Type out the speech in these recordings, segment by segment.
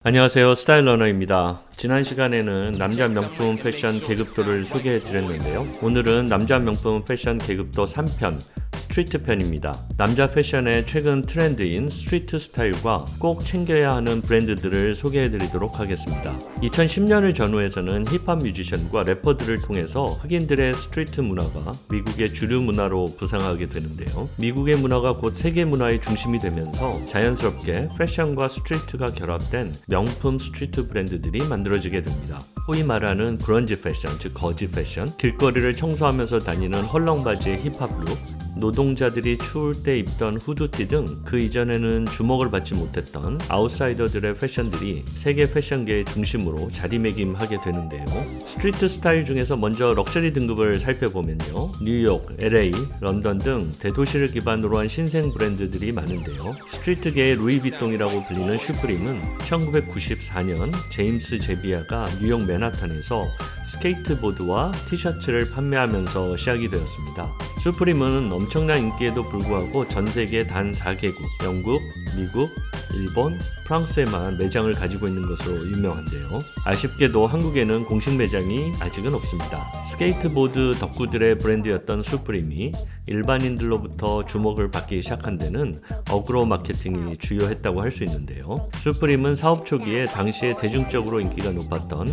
안녕하세요, 스타일러너입니다. 지난 시간에는 남자 명품 패션 계급도를 소개해 드렸는데요. 오늘은 남자 명품 패션 계급도 3편 스트리트 편입니다. 남자 패션의 최근 트렌드인 스트리트 스타일과 꼭 챙겨야 하는 브랜드들을 소개해 드리도록 하겠습니다. 2010년을 전후해서는 힙합 뮤지션과 래퍼들을 통해서 흑인들의 스트리트 문화가 미국의 주류 문화로 부상하게 되는데요. 미국의 문화가 곧 세계 문화의 중심이 되면서 자연스럽게 패션과 스트리트가 결합된 명품 스트리트 브랜드들이 만들어지게 됩니다. 소위 말하는 그런지 패션, 즉 거지 패션, 길거리를 청소하면서 다니는 헐렁바지의 힙합 룩, 노동자들이 추울 때 입던 후드티 등 그 이전에는 주목을 받지 못했던 아웃사이더들의 패션들이 세계 패션계의 중심으로 자리매김하게 되는데요. 스트리트 스타일 중에서 먼저 럭셔리 등급을 살펴보면요. 뉴욕, LA, 런던 등 대도시를 기반으로 한 신생 브랜드들이 많은데요. 스트리트계의 루이비통이라고 불리는 슈프림은 1994년 제임스 제비아가 뉴욕 맨하탄에서 스케이트보드와 티셔츠를 판매하면서 시작이 되었습니다. 슈프림은 엄청난 인기에도 불구하고 전 세계 단 4개국, 영국, 미국, 일본, 프랑스에만 매장을 가지고 있는 것으로 유명한데요. 아쉽게도 한국에는 공식 매장이 아직은 없습니다. 스케이트보드 덕후들의 브랜드였던 슈프림이 일반인들로부터 주목을 받기 시작한 데는 어그로 마케팅이 주요했다고 할 수 있는데요. 슈프림은 사업 초기에 당시에 대중적으로 인기가 높았던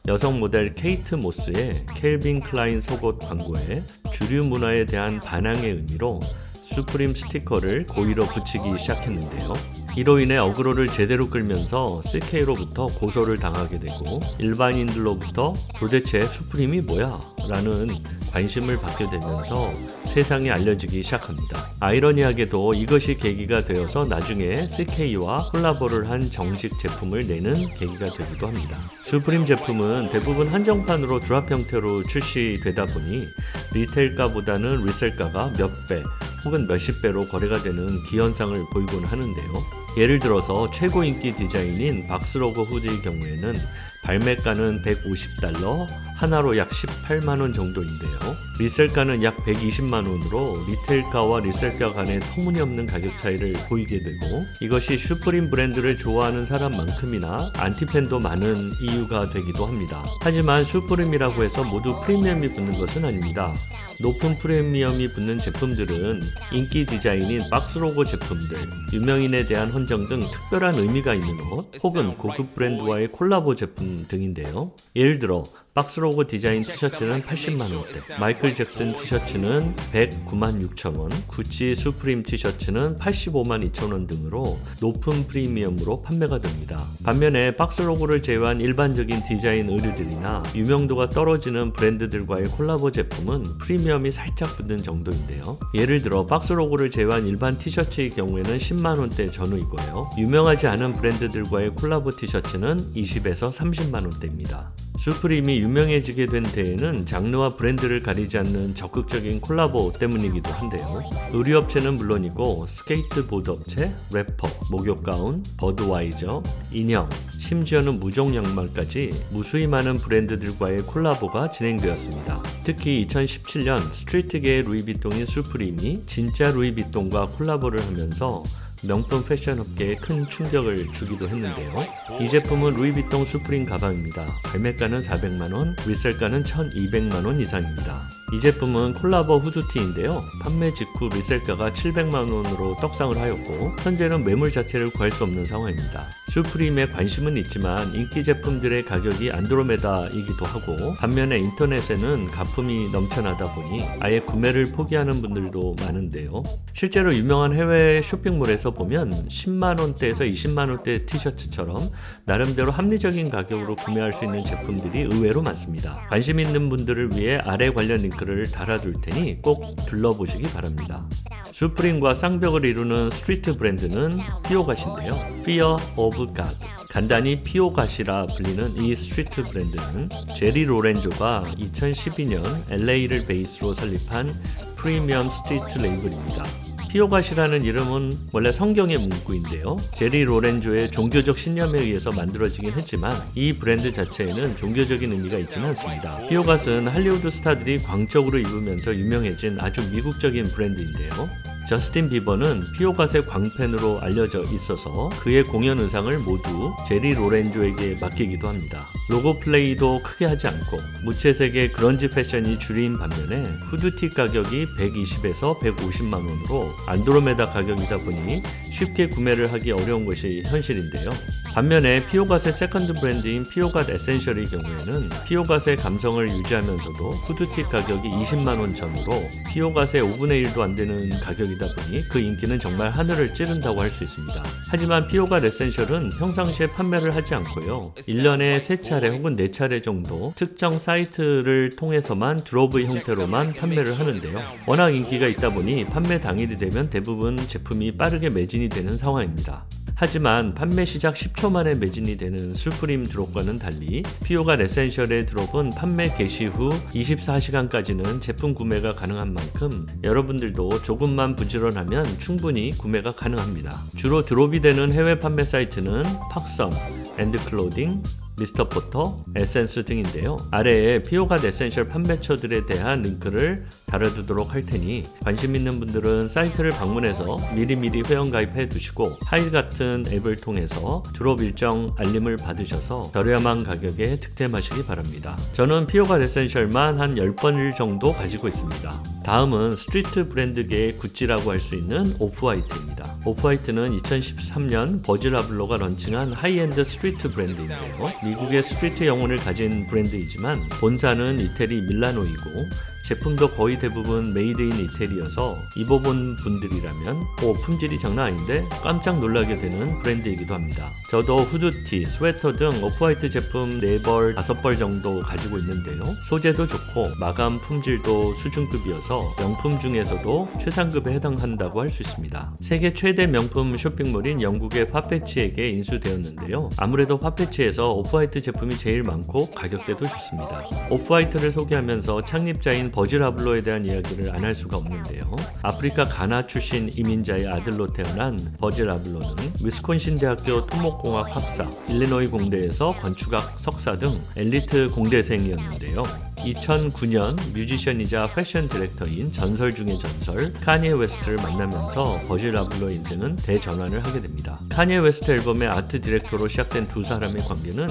여성 모델 케이트 모스의 켈빈 클라인 속옷 광고에 주류 문화에 대한 반항의 의미로 슈프림 스티커를 고의로 붙이기 시작했는데요. 이로 인해 어그로를 제대로 끌면서 CK로부터 고소를 당하게 되고 일반인들로부터 도대체 슈프림이 뭐야? 라는 관심을 받게 되면서 세상에 알려지기 시작합니다. 아이러니하게도 이것이 계기가 되어서 나중에 CK와 콜라보를 한 정식 제품을 내는 계기가 되기도 합니다. 슈프림 제품은 대부분 한정판으로 드랍 형태로 출시되다 보니 리테일가보다는 리셀가가 몇 배 혹은 몇십 배로 거래가 되는 기현상을 보이곤 하는데요. 예를 들어서 최고 인기 디자인인 박스로고 후드의 경우에는 발매가는 $150, 하나로 약 18만원 정도인데요. 리셀가는 약 120만원으로 리테일가와 리셀가 간의 터무니없는 가격 차이를 보이게 되고 이것이 슈프림 브랜드를 좋아하는 사람만큼이나 안티팬도 많은 이유가 되기도 합니다. 하지만 슈프림이라고 해서 모두 프리미엄이 붙는 것은 아닙니다. 높은 프리미엄이 붙는 제품들은 인기 디자인인 박스로고 제품들, 유명인에 대한 헌정 등 특별한 의미가 있는 옷, 혹은 고급 브랜드와의 콜라보 제품 등인데요. 예를 들어 박스로고 디자인 티셔츠는 80만원대, 마이클 잭슨 티셔츠는 109만 6천원, 구찌 슈프림 티셔츠는 85만 2천원 등으로 높은 프리미엄으로 판매가 됩니다. 반면에 박스로고를 제외한 일반적인 디자인 의류들이나 유명도가 떨어지는 브랜드들과의 콜라보 제품은 프리미엄이 살짝 붙는 정도인데요. 예를 들어 박스로고를 제외한 일반 티셔츠의 경우에는 10만원대 전후이고요. 유명하지 않은 브랜드들과의 콜라보 티셔츠는 20에서 30만원대입니다. 슈프림이 유명해지게 된 데에는 장르와 브랜드를 가리지 않는 적극적인 콜라보 때문이기도 한데요. 의류업체는 물론이고 스케이트보드 업체, 래퍼, 목욕 가운, 버드와이저, 인형, 심지어는 무종 양말까지 무수히 많은 브랜드들과의 콜라보가 진행되었습니다. 특히 2017년 스트리트계의 루이비통인 슈프림이 진짜 루이비통과 콜라보를 하면서 명품 패션 업계에 큰 충격을 주기도 했는데요. 이 제품은 루이비통 슈프림 가방입니다. 발매가는 400만원, 리셀가는 1200만원 이상입니다. 이 제품은 콜라보 후드티인데요. 판매 직후 리셀가가 700만원으로 떡상을 하였고 현재는 매물 자체를 구할 수 없는 상황입니다. 슈프림에 관심은 있지만 인기 제품들의 가격이 안드로메다이기도 하고 반면에 인터넷에는 가품이 넘쳐나다 보니 아예 구매를 포기하는 분들도 많은데요. 실제로 유명한 해외 쇼핑몰에서 보면 10만원대에서 20만원대 티셔츠처럼 나름대로 합리적인 가격으로 구매할 수 있는 제품들이 의외로 많습니다. 관심 있는 분들을 위해 아래 관련 링크를 달아둘 테니 꼭 둘러보시기 바랍니다. 슈프림과 쌍벽을 이루는 스트리트 브랜드는 피오갓인데요. Fear of God, 간단히 피오갓이라 불리는 이 스트리트 브랜드는 제리 로렌조가 2012년 LA를 베이스로 설립한 프리미엄 스트리트 레이블입니다. 피오갓이라는 이름은 원래 성경의 문구인데요. 제리 로렌조의 종교적 신념에 의해서 만들어지긴 했지만 이 브랜드 자체에는 종교적인 의미가 있지는 않습니다. 피오갓은 할리우드 스타들이 광적으로 입으면서 유명해진 아주 미국적인 브랜드인데요. 저스틴 비버는 피오갓의 광팬으로 알려져 있어서 그의 공연 의상을 모두 제리 로렌조에게 맡기기도 합니다. 로고 플레이도 크게 하지 않고 무채색의 그런지 패션이 주류인 반면에 후드티 가격이 120에서 150만 원으로 안드로메다 가격이다 보니 쉽게 구매를 하기 어려운 것이 현실인데요. 반면에 피오갓의 세컨드 브랜드인 피오갓 에센셜의 경우에는 피오갓의 감성을 유지하면서도 후드티 가격이 20만 원 전후로 피오갓의 5분의 1도 안 되는 가격이다 보니 그 인기는 정말 하늘을 찌른다고 할 수 있습니다. 하지만 피오갓 에센셜은 평상시에 판매를 하지 않고요. 1년에 3차례 혹은 4차례 정도 특정 사이트를 통해서만 드롭의 형태로만 판매를 하는데요. 워낙 인기가 있다 보니 판매 당일이 되면 대부분 제품이 빠르게 매진이 되는 상황입니다. 하지만 판매 시작 10초 만에 매진이 되는 수프림 드롭과는 달리 피오갓 에센셜의 드롭은 판매 개시 후 24시간까지는 제품 구매가 가능한 만큼 여러분들도 조금만 부지런하면 충분히 구매가 가능합니다. 주로 드롭이 되는 해외 판매 사이트는 팍썸, 엔드클로딩, 미스터 포터, 에센스 등인데요. 아래에 피오갓 에센셜 판매처들에 대한 링크를 달아두도록 할 테니 관심 있는 분들은 사이트를 방문해서 미리미리 회원가입해 두시고 하일 같은 앱을 통해서 드롭 일정 알림을 받으셔서 저렴한 가격에 득템하시기 바랍니다. 저는 피오갓 에센셜만 한 10번 정도 가지고 있습니다. 다음은 스트리트 브랜드계의 구찌라고 할 수 있는 오프화이트입니다. 오프화이트는 2013년 버질 아블로가 런칭한 하이엔드 스트리트 브랜드인데요. 미국의 스트리트 영혼을 가진 브랜드이지만 본사는 이태리 밀라노이고 제품도 거의 대부분 메이드 인 이태리여서 입어본 분들이라면 품질이 장난 아닌데 깜짝 놀라게 되는 브랜드이기도 합니다. 저도 후드티, 스웨터 등 오프화이트 제품 4벌, 5벌 정도 가지고 있는데요. 소재도 좋고 마감 품질도 수준급이어서 명품 중에서도 최상급에 해당한다고 할 수 있습니다. 세계 최대 명품 쇼핑몰인 영국의 파페치에게 인수되었는데요. 아무래도 파페치에서 오프화이트 제품이 제일 많고 가격대도 좋습니다. 오프화이트를 소개하면서 창립자인 버질 아블로에 대한 이야기를 안 할 수가 없는데요. 아프리카 가나 출신 이민자의 아들로 태어난 버질 아블로는 위스콘신 대학교 토목공학 학사, 일리노이 공대에서 건축학 석사 등 엘리트 공대생이었는데요. 2009년 뮤지션이자 패션 디렉터인 전설 중의 전설 카니에 웨스트를 만나면서 버질 아블로의 인생은 대전환을 하게 됩니다. 카니에 웨스트 앨범의 아트 디렉터로 시작된 두 사람의 관계는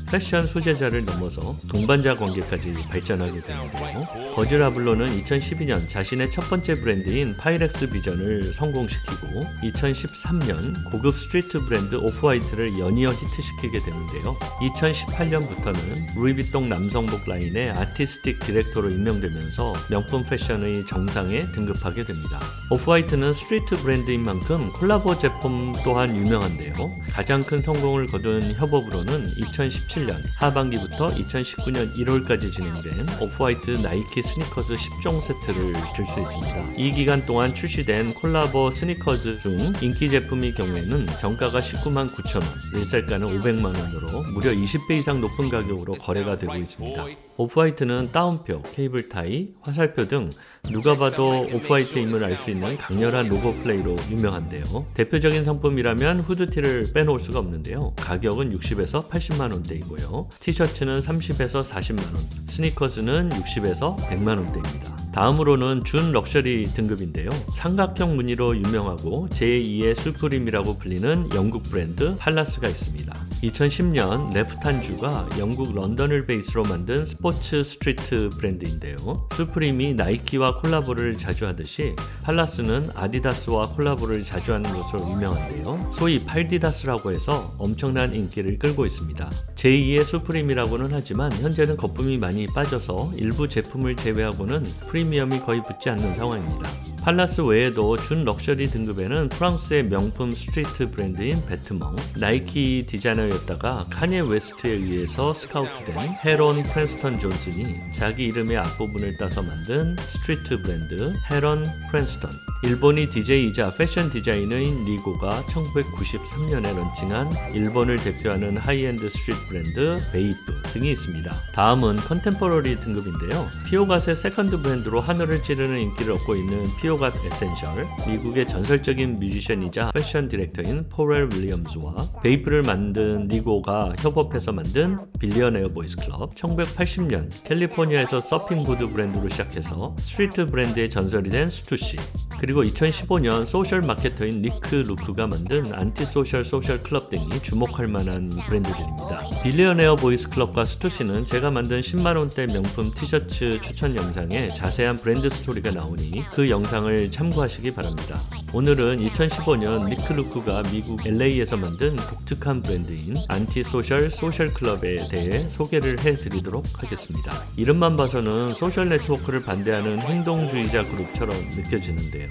패션 수제자를 넘어서 동반자 관계까지 발전하게 되는데요. 버질 아블로는 2012년 자신의 첫 번째 브랜드인 파이렉스 비전을 성공시키고 2013년 고급 스트리트 브랜드 오프화이트를 연이어 히트시키게 되는데요. 2018년부터는 루이비통 남성복 라인의 아티스틱 디렉터로 임명되면서 명품 패션의 정상에 등급하게 됩니다. 오프화이트는 스트리트 브랜드인 만큼 콜라보 제품 또한 유명한데요. 가장 큰 성공을 거둔 협업으로는 2017년 하반기부터 2019년 1월까지 진행된 오프화이트 나이키 스니커즈 10종 세트를 들 수 있습니다. 이 기간 동안 출시된 콜라보 스니커즈 중 인기 제품의 경우에는 정가가 19만 9천 원, 일살가는 500만 원으로 무려 20배 이상 높은 가격으로 거래가 되고 있습니다. 오프화이트는 따옴표, 케이블 타이, 화살표 등 누가 봐도 오프화이트임을 알 수 있는 강렬한 로고 플레이로 유명한데요. 대표적인 상품이라면 후드티를 빼놓을 수가 없는데요. 가격은 60에서 80만 원대이고요. 티셔츠는 30에서 40만 원, 스니커즈는 60에서 100만 원대입니다. 다음으로는 준 럭셔리 등급인데요. 삼각형 무늬로 유명하고 제2의 수프림이라고 불리는 영국 브랜드 팔라스가 있습니다. 2010년 레프탄주가 영국 런던을 베이스로 만든 스포츠 스트리트 브랜드인데요. 수프림이 나이키와 콜라보를 자주 하듯이 팔라스는 아디다스와 콜라보를 자주 하는 것으로 유명한데요. 소위 팔디다스라고 해서 엄청난 인기를 끌고 있습니다. 제2의 수프림이라고는 하지만 현재는 거품이 많이 빠져서 일부 제품을 제외하고는 프리미엄이 거의 붙지 않는 상황입니다. 팔라스 외에도 준 럭셔리 등급에는 프랑스의 명품 스트리트 브랜드인 베트멍, 나이키 디자이너였다가 카니에 웨스트에 의해서 스카우트된 헤론 프랜스턴 존슨이 자기 이름의 앞부분을 따서 만든 스트리트 브랜드 헤런 프랜스턴, 일본이 DJ이자 패션 디자이너인 리고가 1993년에 런칭한 일본을 대표하는 하이엔드 스트리트 브랜드 베이프 등이 있습니다. 다음은 컨템포러리 등급인데요. 피오갓의 세컨드 브랜드로 하늘을 찌르는 인기를 얻고 있는 피오갓 피오가 에센셜, 미국의 전설적인 뮤지션이자 패션 디렉터인 포렐 윌리엄즈와 베이프를 만든 니고가 협업해서 만든 빌리어네어 보이스 클럽, 1980년 캘리포니아에서 서핑보드 브랜드로 시작해서 스트리트 브랜드의 전설이 된 스투시, 그리고 2015년 소셜 마케터인 니크 루크가 만든 안티소셜 소셜 클럽 등이 주목할 만한 브랜드들입니다. 빌리어네어 보이스 클럽과 스투시는 제가 만든 10만원대 명품 티셔츠 추천 영상에 자세한 브랜드 스토리가 나오니 그 영상을 참고하시기 바랍니다. 오늘은 2015년 니크 루크가 미국 LA에서 만든 독특한 브랜드인 안티소셜 소셜 클럽에 대해 소개를 해드리도록 하겠습니다. 이름만 봐서는 소셜 네트워크를 반대하는 행동주의자 그룹처럼 느껴지는데요.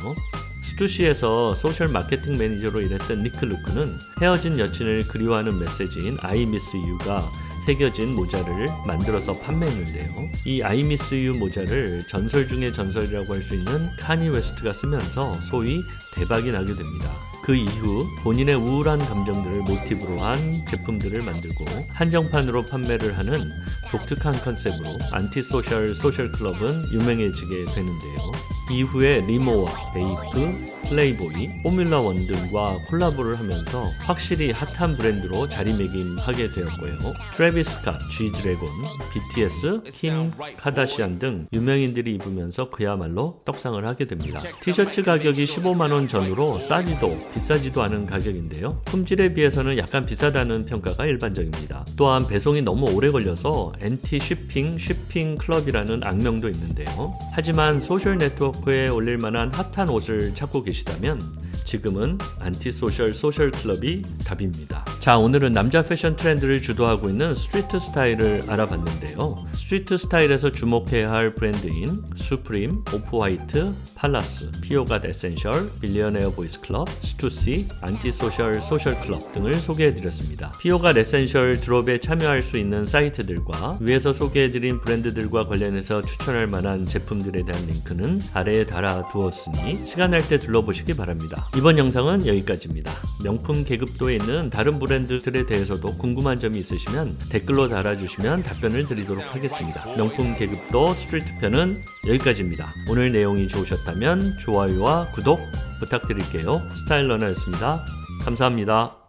스투시에서 소셜 마케팅 매니저로 일했던 니크 루크는 헤어진 여친을 그리워하는 메시지인 I miss you가 새겨진 모자를 만들어서 판매했는데요. 이 I miss you 모자를 전설 중의 전설이라고 할 수 있는 카니 웨스트가 쓰면서 소위 대박이 나게 됩니다. 그 이후 본인의 우울한 감정들을 모티브로 한 제품들을 만들고 한정판으로 판매를 하는 독특한 컨셉으로 안티소셜 소셜 클럽은 유명해지게 되는데요. 이후에 리모와 베이프, 플레이보이, 포뮬러 원 등과 콜라보를 하면서 확실히 핫한 브랜드로 자리매김하게 되었고요. 트래비스 스캇, G-드래곤, BTS, 킴 카다시안 등 유명인들이 입으면서 그야말로 떡상을 하게 됩니다. 티셔츠 가격이 15만원 전후로 싸지도 비싸지도 않은 가격인데요. 품질에 비해서는 약간 비싸다는 평가가 일반적입니다. 또한 배송이 너무 오래 걸려서 엔티 쉬핑 클럽이라는 악명도 있는데요. 하지만 소셜 네트워크에 올릴 만한 핫한 옷을 찾고 계시다면 지금은 안티소셜 소셜 클럽이 답입니다. 자, 오늘은 남자 패션 트렌드를 주도하고 있는 스트리트 스타일을 알아봤는데요. 스트리트 스타일에서 주목해야 할 브랜드인 수프림, 오프화이트, 팔라스, 피오가 에센셜, 빌리어네어 보이스 클럽, 스투시, 안티소셜 소셜 클럽 등을 소개해드렸습니다. 피오가 에센셜 드롭에 참여할 수 있는 사이트들과 위에서 소개해드린 브랜드들과 관련해서 추천할 만한 제품들에 대한 링크는 아래에 달아두었으니 시간 날 때 둘러보시기 바랍니다. 이번 영상은 여기까지입니다. 명품 계급도에 있는 다른 브랜드들에 대해서도 궁금한 점이 있으시면 댓글로 달아주시면 답변을 드리도록 하겠습니다. 명품 계급도 스트리트 편은 여기까지입니다. 오늘 내용이 좋으셨다면 좋아요와 구독 부탁드릴게요. 스타일러너였습니다. 감사합니다.